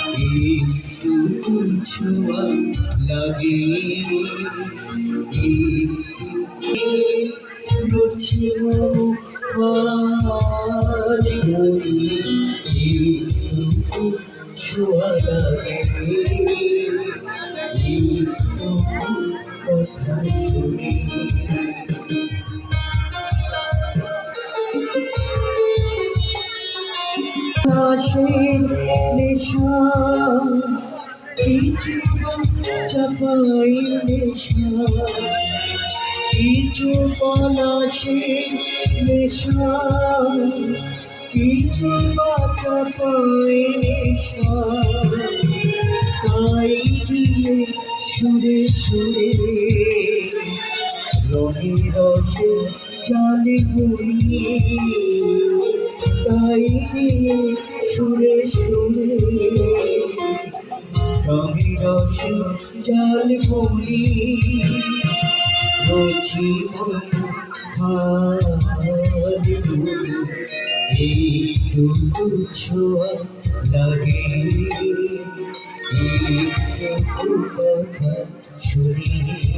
একটু ছোঁয়া লাগে, ছোঁয়া লাগে কথা শুনি। নেশা কিছু চাপাই নেশা, কিছু পলাশে নেশা, কিছু চাপাই নেশা, তাই দিয়ে সুরে সুরে রঙে রসে জালে ঘুরি, তাই দিয়ে সুরে সুরে রঙে রসে জাল ঘুরি। রচি এইটুকু ছোঁয়া লাগে, এইটুকু কথা শুনি।